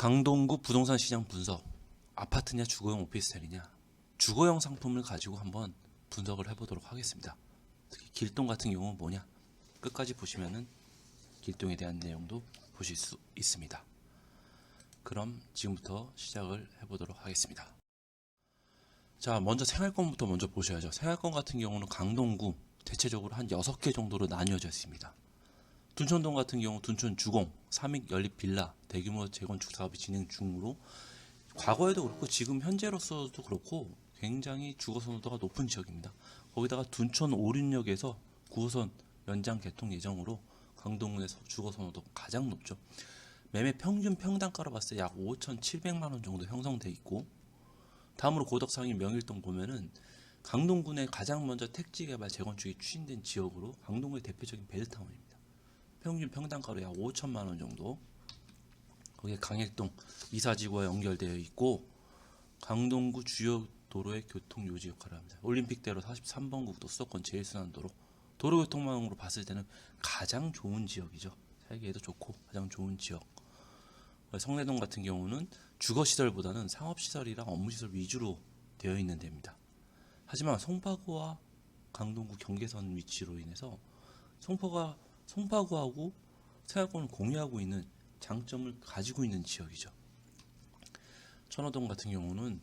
강동구 부동산 시장 분석. 아파트냐 주거용 오피스텔이냐, 주거용 상품을 가지고 한번 분석을 해보도록 하겠습니다. 특히 길동 같은 경우는 뭐냐, 끝까지 보시면은 길동에 대한 내용도 보실 수 있습니다. 그럼 지금부터 시작을 해보도록 하겠습니다. 자, 먼저 생활권부터 먼저 보셔야죠. 생활권 같은 경우는 강동구 대체적으로 한 6개 정도로 나뉘어져 있습니다. 둔촌동 같은 경우 둔촌 주공, 삼익 연립 빌라 대규모 재건축 사업이 진행 중으로 과거에도 그렇고 지금 현재로서도 그렇고 굉장히 주거 선호도가 높은 지역입니다. 거기다가 둔촌 오륜역에서 9호선 연장 개통 예정으로 강동구에서 주거 선호도가 가장 높죠. 매매 평균 평당가로 봤을 때 약 5,700만 원 정도 형성돼 있고, 다음으로 고덕상인 명일동 보면은 강동구내 가장 먼저 택지 개발 재건축이 추진된 지역으로 강동구의 대표적인 베드타운입니다. 평균 평당가로 약 5천만 원 정도. 거기에 강일동 이사지구와 연결되어 있고, 강동구 주요 도로의 교통 요지 역할을 합니다. 올림픽대로 43번 국도 수도권 제1순환도로 도로교통망으로 봤을 때는 가장 좋은 지역이죠. 살기에도 좋고 가장 좋은 지역. 성내동 같은 경우는 주거시설보다는 상업시설이랑 업무시설 위주로 되어 있는 데입니다. 하지만 송파구와 강동구 경계선 위치로 인해서 송파구하고 생활권을 공유하고 있는 장점을 가지고 있는 지역이죠. 천호동 같은 경우는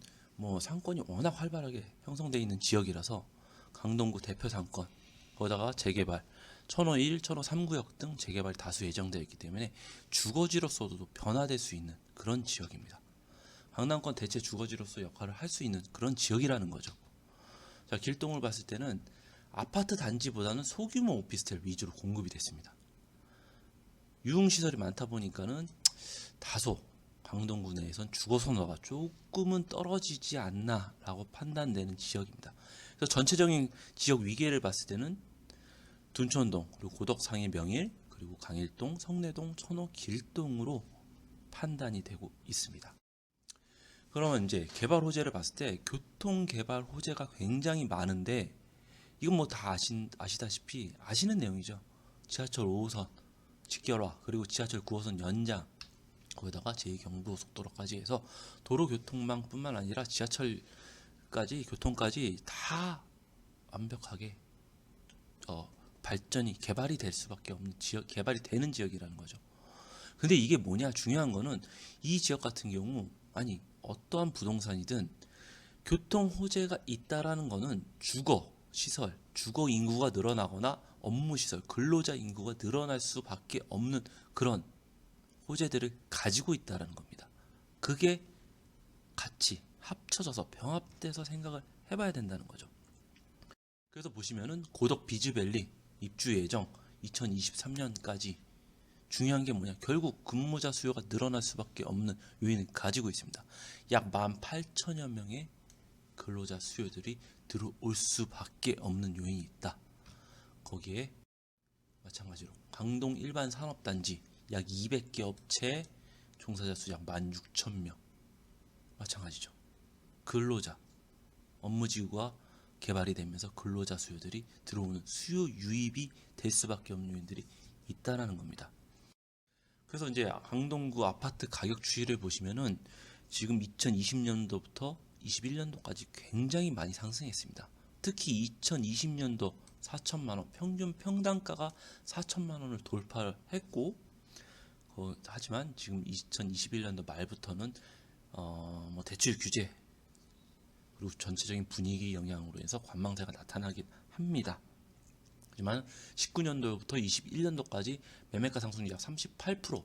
상권이 워낙 활발하게 형성되어 있는 지역이라서 강동구 대표 상권, 거기다가 재개발, 천호 1, 천호 3구역 등 재개발이 다수 예정되어 있기 때문에 주거지로서도 변화될 수 있는 그런 지역입니다. 강남권 대체 주거지로서 역할을 할 수 있는 그런 지역이라는 거죠. 자, 길동을 봤을 때는 아파트 단지보다는 소규모 오피스텔 위주로 공급이 됐습니다. 유흥시설이 많다 보니까는 다소 강동구 내에선 주거 선호가 조금은 떨어지지 않나라고 판단되는 지역입니다. 그래서 전체적인 지역 위계를 봤을 때는 둔촌동, 그리고 고덕상의 명일, 그리고 강일동, 성내동, 천호, 길동으로 판단이 되고 있습니다. 그러면 이제 개발 호재를 봤을 때 교통 개발 호재가 굉장히 많은데, 이건 다 아시다시피 아시는 내용이죠. 지하철 5호선 직결화, 그리고 지하철 9호선 연장, 거기다가 제2경부고속도로까지 해서 도로교통망뿐만 아니라 지하철까지 교통까지 다 완벽하게 발전이 개발이 될 수밖에 없는 지역, 개발이 되는 지역이라는 거죠. 근데 이게 뭐냐, 중요한 거는 이 지역 같은 경우, 아니 어떠한 부동산이든 교통 호재가 있다라는 거는 주거 시설, 주거 인구가 늘어나거나 업무 시설, 근로자 인구가 늘어날 수밖에 없는 그런 호재들을 가지고 있다라는 겁니다. 그게 같이 합쳐져서 병합돼서 생각을 해봐야 된다는 거죠. 그래서 보시면은 고덕 비즈밸리 입주 예정 2023년까지 중요한 게 뭐냐, 결국 근무자 수요가 늘어날 수밖에 없는 요인을 가지고 있습니다. 약 18,000여 명의 근로자 수요들이 들어올 수밖에 없는 요인이 있다. 거기에 마찬가지로 강동 일반 산업단지 약 200개 업체 종사자 수 약 16,000명. 마찬가지죠. 근로자, 업무지구가 개발이 되면서 근로자 수요들이 들어오는 수요 유입이 될 수밖에 없는 요인들이 있다라는 겁니다. 그래서 이제 강동구 아파트 가격 추이를 보시면은 지금 2020년도부터 21년도까지 굉장히 많이 상승했습니다. 특히 2020년도 4천만 원, 평균 평당가가 4천만 원을 돌파를 했고, 하지만 지금 2021년도 말부터는 대출 규제 그리고 전체적인 분위기 영향으로 해서 관망세가 나타나긴 합니다. 하지만 19년도부터 21년도까지 매매가 상승률이 약 38%,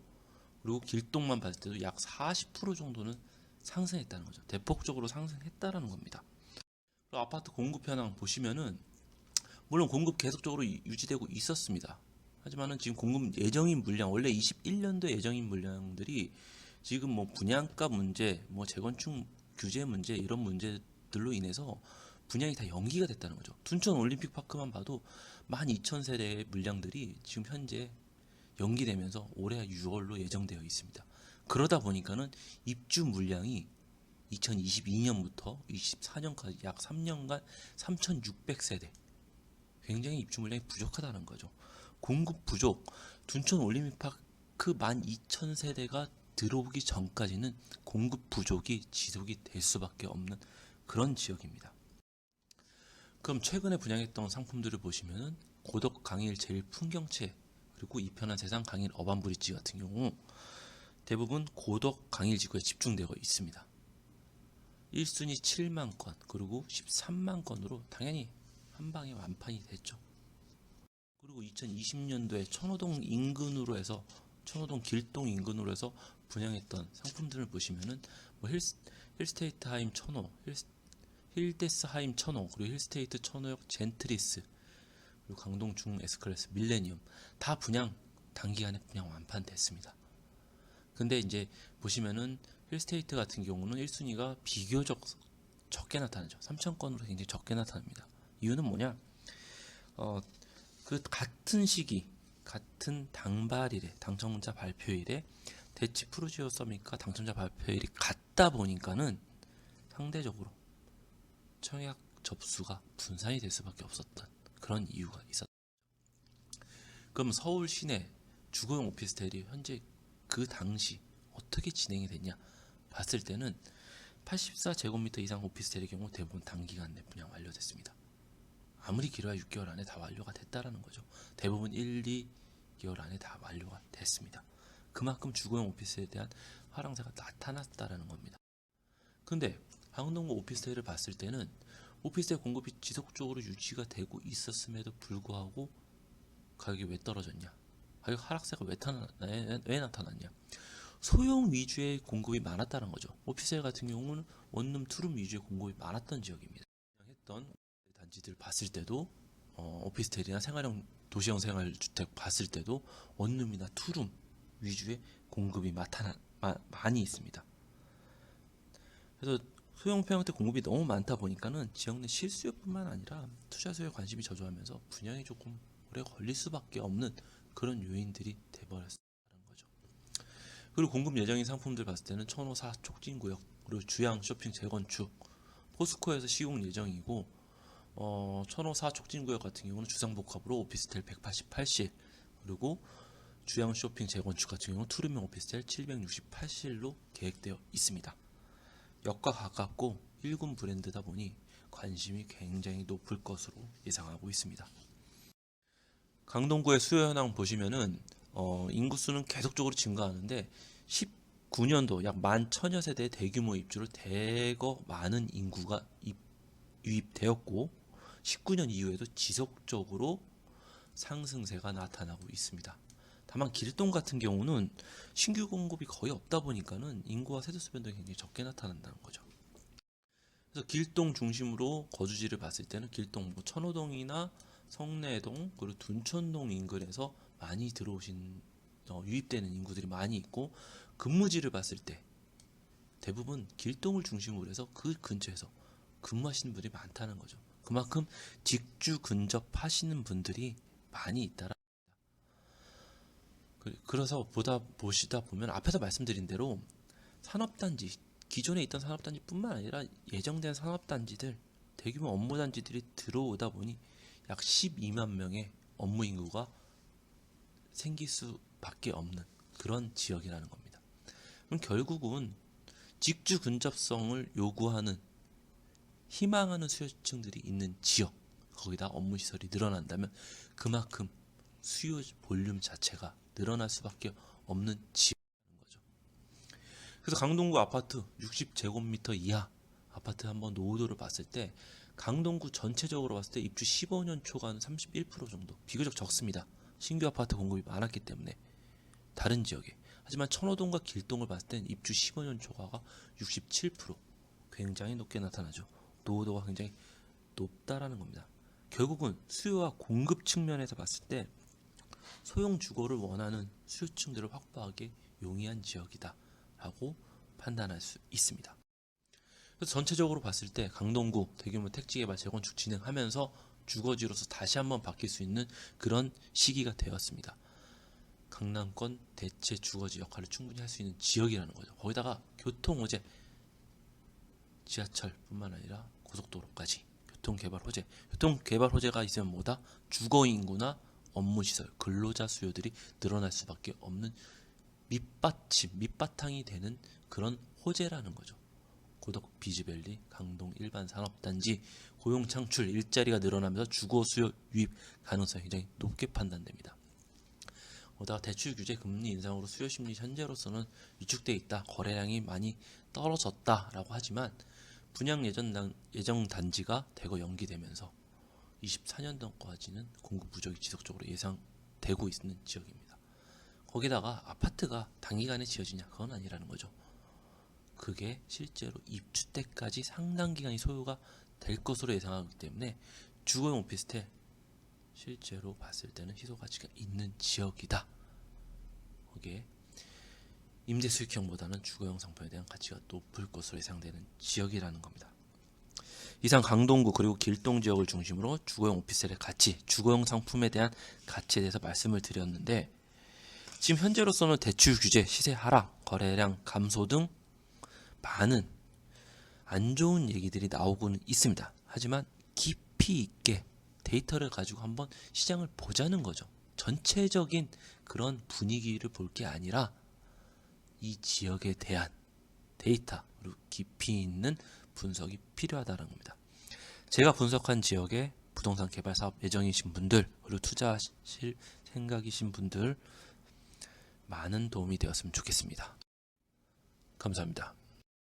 그리고 길동만 봤을 때도 약 40% 정도는 상승했다는 거죠. 대폭적으로 상승했다라는 겁니다. 그리고 아파트 공급 현황 보시면은 물론 공급 계속적으로 유지되고 있었습니다. 하지만은 지금 공급 예정인 물량, 원래 21년도 예정인 물량들이 지금 분양가 문제, 재건축 규제 문제, 이런 문제들로 인해서 분양이 다 연기가 됐다는 거죠. 둔촌 올림픽파크만 봐도 12,000세대의 물량들이 지금 현재 연기되면서 올해 6월로 예정되어 있습니다. 그러다 보니까는 입주 물량이 2022년부터 24년까지 약 3년간 3,600세대, 굉장히 입주 물량이 부족하다는 거죠. 공급 부족, 둔촌 올림픽파크 12,000세대가 들어오기 전까지는 공급 부족이 지속이 될 수밖에 없는 그런 지역입니다. 그럼 최근에 분양했던 상품들을 보시면은 고덕 강일 제일 풍경채 그리고 이편한 세상 강일 어반브릿지 같은 경우 대부분 고덕 강일 지구에 집중되어 있습니다. 1순위 7만 건 그리고 13만 건으로 당연히 한 방에 완판이 됐죠. 그리고 2020년도에 천호동 인근으로 해서 천호동 길동 인근으로 해서 분양했던 상품들을 보시면은 뭐 힐스테이트하임 천호, 힐데스하임 천호, 그리고 힐스테이트 천호역 젠트리스, 그리고 강동 중 S클래스 밀레니엄 다 분양 단기간에 분양 완판됐습니다. 근데 이제 보시면은 힐스테이트 같은 경우는 1순위가 비교적 적게 나타나죠. 3,000건으로 굉장히 적게 나타납니다. 이유는 뭐냐? 그 같은 시기, 같은 당발일에, 당첨자 발표일에 대치 프루지오 서밋과 당첨자 발표일이 같다 보니까는 상대적으로 청약 접수가 분산이 될 수밖에 없었던 그런 이유가 있었다. 그럼 서울 시내 주거용 오피스텔이 현재 그 당시 어떻게 진행이 됐냐 봤을 때는 84제곱미터 이상 오피스텔의 경우 대부분 단기간 내 분양 완료됐습니다. 아무리 길어야 6개월 안에 다 완료가 됐다라는 거죠. 대부분 1, 2개월 안에 다 완료가 됐습니다. 그만큼 주거용 오피스에 대한 하락세가 나타났다라는 겁니다. 근데 강동구 오피스텔을 봤을 때는 오피스텔 공급이 지속적으로 유지가 되고 있었음에도 불구하고 가격이 왜 떨어졌냐? 가격 하락세가 왜 나타났냐? 소형 위주의 공급이 많았다는 거죠. 오피스텔 같은 경우는 원룸, 투룸 위주의 공급이 많았던 지역입니다. 했던 단지들 봤을 때도 오피스텔이나 생활형 도시형 생활주택 봤을 때도 원룸이나 투룸 위주의 공급이 많이 있습니다. 그래서 소형 평형택 공급이 너무 많다 보니까는 지역 내 실수요뿐만 아니라 투자 수요에 관심이 저조하면서 분양이 조금 오래 걸릴 수밖에 없는 그런 요인들이 돼버렸다는 거죠. 그리고 공급 예정인 상품들 봤을 때는 천호 4 촉진구역 그리고 주양 쇼핑 재건축 포스코에서 시공 예정이고 천호 4 촉진구역 같은 경우는 주상복합으로 오피스텔 188실 그리고 주양 쇼핑 재건축 같은 경우는 투룸형 오피스텔 768실로 계획되어 있습니다. 역과 가깝고 1군 브랜드다 보니 관심이 굉장히 높을 것으로 예상하고 있습니다. 강동구의 수요 현황 보시면은 인구수는 계속적으로 증가하는데 19년도 약 11,000여 세대의 대규모 입주로 대거 많은 인구가 유입되었고 19년 이후에도 지속적으로 상승세가 나타나고 있습니다. 다만 길동 같은 경우는 신규 공급이 거의 없다 보니까는 인구와 세대수 변동이 굉장히 적게 나타난다는 거죠. 그래서 길동 중심으로 거주지를 봤을 때는 길동 뭐 천호동이나 성내동 그리고 둔촌동 인근에서 많이 들어오신 유입되는 인구들이 많이 있고 근무지를 봤을 때 대부분 길동을 중심으로 해서 그 근처에서 근무하시는 분들이 많다는 거죠. 그만큼 직주 근접하시는 분들이 많이 있다라. 그래서 보시다 보면 앞에서 말씀드린 대로 산업단지 기존에 있던 산업단지뿐만 아니라 예정된 산업단지들 대규모 업무단지들이 들어오다 보니 약 12만 명의 업무 인구가 생길 수밖에 없는 그런 지역이라는 겁니다. 그럼 결국은 직주 근접성을 요구하는 희망하는 수요층들이 있는 지역 거기다 업무 시설이 늘어난다면 그만큼 수요 볼륨 자체가 늘어날 수밖에 없는 지역인 거죠. 그래서 강동구 아파트 60제곱미터 이하 아파트 한번 노후도를 봤을 때 강동구 전체적으로 봤을 때 입주 15년 초과는 31% 정도 비교적 적습니다. 신규 아파트 공급이 많았기 때문에 다른 지역에. 하지만 천호동과 길동을 봤을 땐 입주 15년 초과가 67% 굉장히 높게 나타나죠. 노후도가 굉장히 높다라는 겁니다. 결국은 수요와 공급 측면에서 봤을 때 소형 주거를 원하는 수요층들을 확보하기 용이한 지역이다 라고 판단할 수 있습니다. 그래서 전체적으로 봤을 때 강동구 대규모 택지개발 재건축 진행하면서 주거지로서 다시 한번 바뀔 수 있는 그런 시기가 되었습니다. 강남권 대체 주거지 역할을 충분히 할 수 있는 지역이라는 거죠. 거기다가 교통호재 지하철뿐만 아니라 고속도로까지 교통개발 호재가 있으면 뭐다? 주거인구나 업무시설, 근로자 수요들이 늘어날 수밖에 없는 밑바탕이 되는 그런 호재라는 거죠. 고덕 비즈밸리, 강동 일반 산업단지, 고용 창출, 일자리가 늘어나면서 주거 수요 유입 가능성이 굉장히 높게 판단됩니다. 거기다가 대출 규제 금리 인상으로 수요 심리 현재로서는 위축돼 있다. 거래량이 많이 떨어졌다라고 하지만 분양 예정 단지가 대거 연기되면서 24년도까지는 공급 부족이 지속적으로 예상되고 있는 지역입니다. 거기다가 아파트가 단기간에 지어지냐 그건 아니라는 거죠. 그게 실제로 입주 때까지 상당 기간이 소요가 될 것으로 예상하기 때문에 주거용 오피스텔 실제로 봤을 때는 희소 가치가 있는 지역이다. 거기에 임대 수익형보다는 주거용 상품에 대한 가치가 높을 것으로 예상되는 지역이라는 겁니다. 이상 강동구 그리고 길동 지역을 중심으로 주거용 오피스텔의 가치, 주거용 상품에 대한 가치에 대해서 말씀을 드렸는데 지금 현재로서는 대출 규제, 시세 하락, 거래량 감소 등 많은 안 좋은 얘기들이 나오고는 있습니다. 하지만 깊이 있게 데이터를 가지고 한번 시장을 보자는 거죠. 전체적인 그런 분위기를 볼 게 아니라 이 지역에 대한 데이터 그리고 깊이 있는 분석이 필요하다는 겁니다. 제가 분석한 지역에 부동산 개발 사업 예정이신 분들 그리고 투자하실 생각이신 분들 많은 도움이 되었으면 좋겠습니다. 감사합니다.